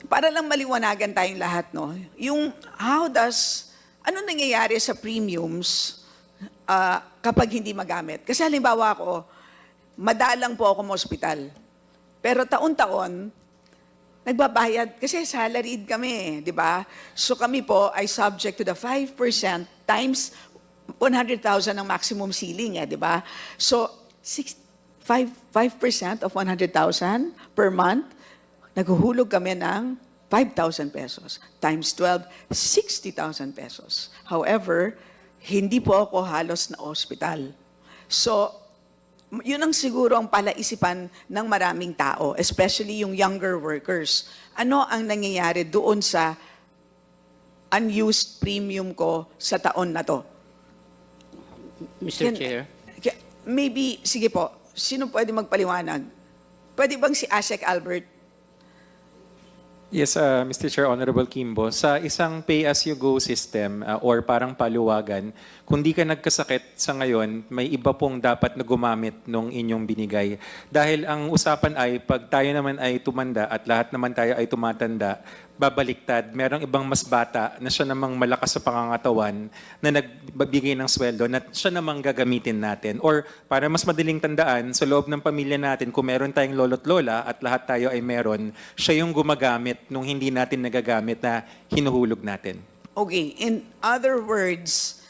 para lang maliwanagan tayong lahat, no? Yung ano nangyayari sa premiums kapag hindi magamit? Kasi halimbawa ako, madalang po ako sa ospital. Pero taon-taon, nagbabayad kasi salaried kami, di ba? So kami po ay subject to the 5% times 100,000 ang maximum ceiling, di ba? So 5% of 100,000 per month, naghuhulog kami ng 5,000 pesos. Times 12, 60,000 pesos. However, hindi po ako halos na ospital. So, yun ang siguro ang palaisipan ng maraming tao, especially yung younger workers. Ano ang nangyayari doon sa unused premium ko sa taon na to? Mr. Chair. Maybe, sige po, sino pwede magpaliwanag? Pwede bang si Asek Albert? Yes, Mr. Chair, Honorable Kimbo, sa isang pay-as-you-go system or parang paluwagan, kung di ka nagkasakit sa ngayon, may iba pong dapat na gumamit nung inyong binigay. Dahil ang usapan ay pag tayo naman ay tumanda at lahat naman tayo ay tumatanda, babaliktad. Merong ibang mas bata na siya namang malakas sa pangangatawan na nagbibigay ng sweldo na siya namang gagamitin natin. Or para mas madaling tandaan, sa loob ng pamilya natin, kung meron tayong lolo't lola at lahat tayo ay meron, siya yung gumagamit nung hindi natin nagagamit na hinuhulog natin. Okay, in other words,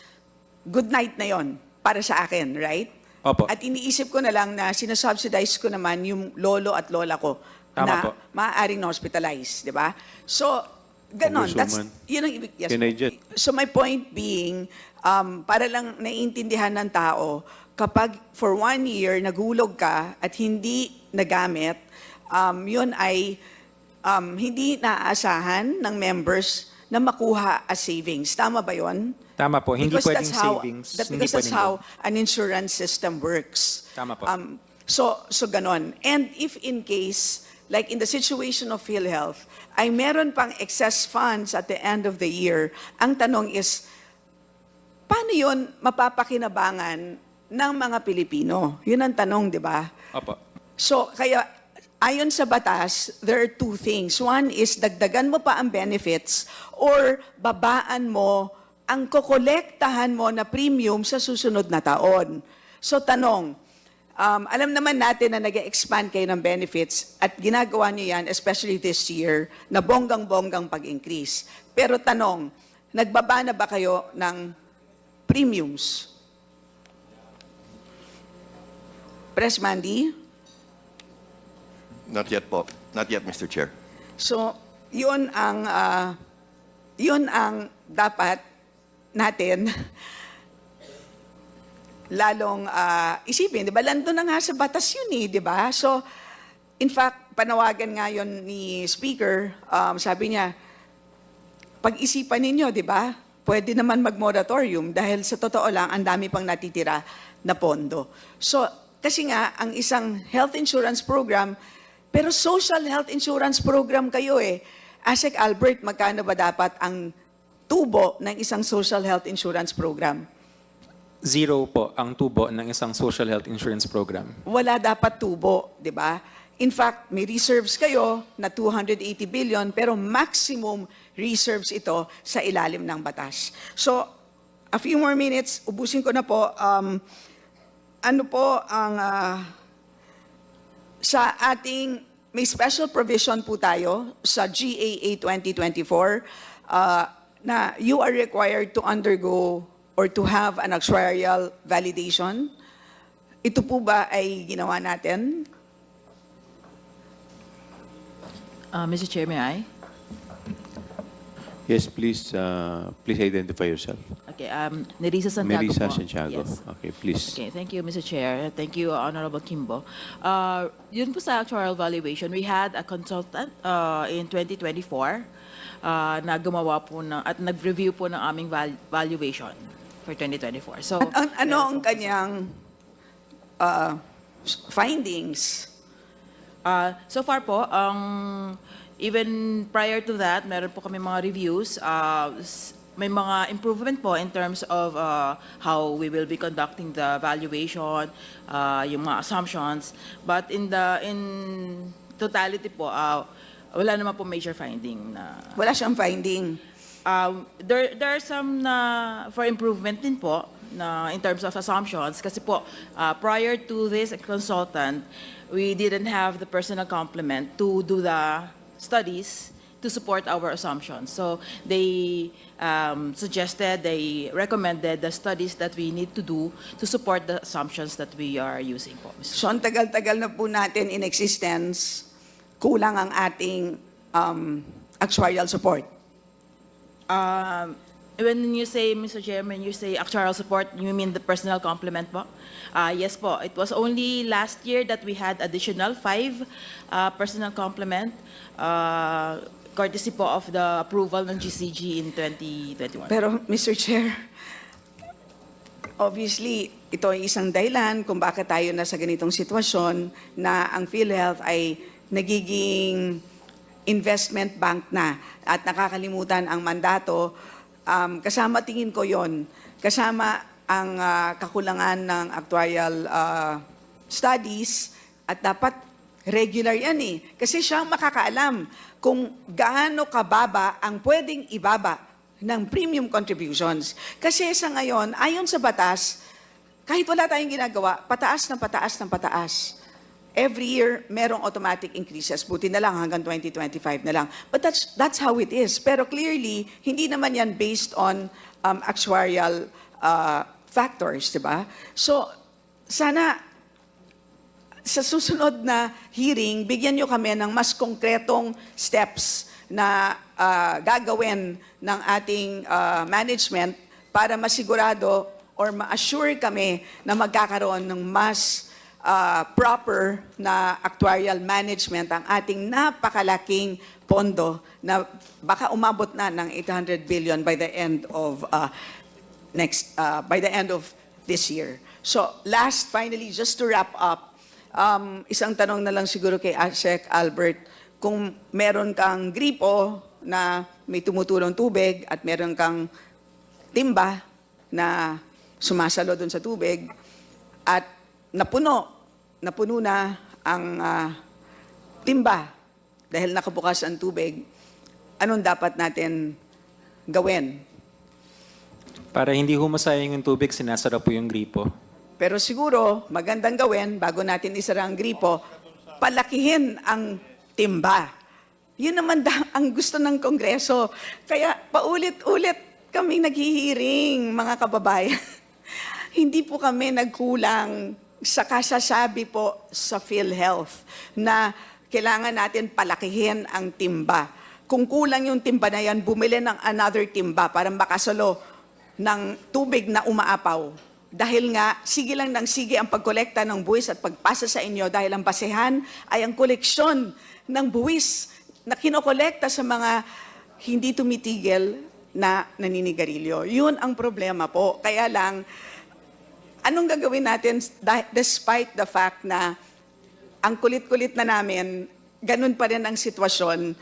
good night na yon para sa akin, right? Opo. At iniisip ko na lang na sinasubsidize ko naman yung lolo at lola ko Tama na po. maaaring na-hospitalize, di ba? So, ganon. Congresswoman, Yun ang ibig. Yes. can I just- So my point being, para lang naiintindihan ng tao, kapag for 1 year naghulog ka at hindi nagamit, yun ay hindi naaasahan ng members na makuha as savings. Tama ba yun? Tama po, hindi Because pwedeng that's how- savings. Because hindi that's pwedeng how an insurance system works. Tama po. So ganon. And if in case, like in the situation of PhilHealth, ay meron pang excess funds at the end of the year, ang tanong is, paano yun mapapakinabangan ng mga Pilipino? Yun ang tanong, di ba? Opo. So, kaya, ayon sa batas, there are two things. One is, dagdagan mo pa ang benefits or babaan mo ang kokolektahan mo na premium sa susunod na taon. So, tanong, alam naman natin na nag-expand kayo ng benefits at ginagawa niyo yan, especially this year, na bonggang-bonggang pag-increase. Pero tanong, nagbaba na ba kayo ng premiums? Press Mandy? Not yet po. Not yet, Mr. Chair. So, yun ang dapat natin lalong isipin. Di ba? Lando na nga sa batas yun di ba? So, in fact, panawagan nga yun ni Speaker, sabi niya, pag-isipan ninyo, di ba? Pwede naman mag-moratorium dahil sa totoo lang, ang dami pang natitira na pondo. So, kasi nga, ang isang health insurance program, pero social health insurance program kayo Asek Albert, magkano ba dapat ang tubo ng isang social health insurance program? Zero po ang tubo ng isang social health insurance program. Wala dapat tubo, di ba? In fact, may reserves kayo na 280 billion, pero maximum reserves ito sa ilalim ng batas. So, a few more minutes, ubusin ko na po. Ano po ang sa ating, may special provision po tayo sa GAA 2024 na you are required to undergo or to have an actuarial validation. Ito po ba ay ginawa natin? Mr. Chair, may I? Yes, please, please identify yourself. Okay, Nerissa Santiago Melissa po. Santiago. Yes. Okay, please. Okay, thank you, Mr. Chair. Thank you, Honorable Kimbo. Yun po sa actuarial valuation, we had a consultant in 2024 na gumawa po at nag-review po ng aming valuation for 2024. So, Ano ang kanyang findings? So far po, even prior to that, meron po kami mga reviews. May mga improvement po in terms of how we will be conducting the valuation, yung mga assumptions. But in totality po, wala naman po major finding na Wala siyang finding. there are some na for improvement din po na in terms of assumptions kasi po prior to this consultant we didn't have the personal complement to do the studies to support our assumptions. So they they recommended the studies that we need to do to support the assumptions that we are using po. Mr. So ang tagal-tagal na po natin in existence, kulang ang ating actuarial support. When you say, Mr. Chairman, you say actuarial support, you mean the personal complement po? Yes po. It was only last year that we had additional 5 personal complement courtesy po of the approval ng GCG in 2021. Pero Mr. Chair, obviously, ito ay isang dahilan kung bakit tayo nasa ganitong sitwasyon na ang PhilHealth ay nagiging investment bank na at nakakalimutan ang mandato. Kasama tingin ko yon, kasama ang kakulangan ng actuarial studies at dapat regular yan eh. Kasi siya ang makakaalam kung gaano kababa ang pwedeng ibaba ng premium contributions. Kasi sa ngayon, ayon sa batas, kahit wala tayong ginagawa, pataas ng pataas ng pataas. Every year, merong automatic increases. Buti na lang hanggang 2025 na lang. But that's how it is. Pero clearly, hindi naman yan based on actuarial factors, di ba? So, sana sa susunod na hearing, bigyan nyo kami ng mas konkretong steps na gagawin ng ating management para masigurado or ma-assure kami na magkakaroon ng mas proper na actuarial management ang ating napakalaking pondo na baka umabot na ng 800 billion by the end of by the end of this year. So last, finally, just to wrap up, isang tanong na lang siguro kay Asek Albert, kung meron kang gripo na may tumutulong tubig at meron kang timba na sumasalo doon sa tubig at napuno na ang timba dahil nakabukas ang tubig, anong dapat natin gawin? Para hindi humasayang yung tubig, sinasara po yung gripo. Pero siguro, magandang gawin, bago natin isara ang gripo, palakihin ang timba. Yun naman ang gusto ng Kongreso. Kaya paulit-ulit kaming naghihiring, mga kababayan. Hindi po kami nagkulang sa kasasabi po sa PhilHealth na kailangan natin palakihin ang timba. Kung kulang yung timba na yan, bumili ng another timba para makasalo ng tubig na umaapaw. Dahil nga, sige lang ng sige ang pagkolekta ng buwis at pagpasa sa inyo dahil ang basehan ay ang koleksyon ng buwis na kinokolekta sa mga hindi tumitigil na naninigarilyo. Yun ang problema po. Kaya lang, anong gagawin natin despite the fact na ang kulit-kulit na namin, ganun pa rin ang sitwasyon,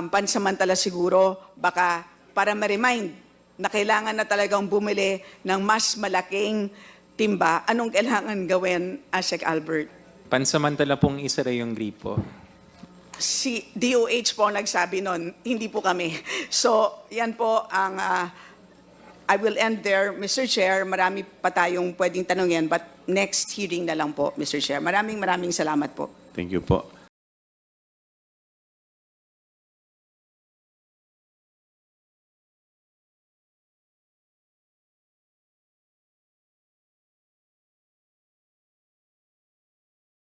pansamantala siguro, baka para ma-remind na kailangan na talagang bumili ng mas malaking timba, anong kailangan gawin, Asek Albert? Pansamantala pong isara yung gripo. Si DOH po nagsabi nun, hindi po kami. So, yan po ang, I will end there, Mr. Chair. Marami pa tayong pwedeng tanungin, but next hearing na lang po, Mr. Chair. Maraming salamat po. Thank you po.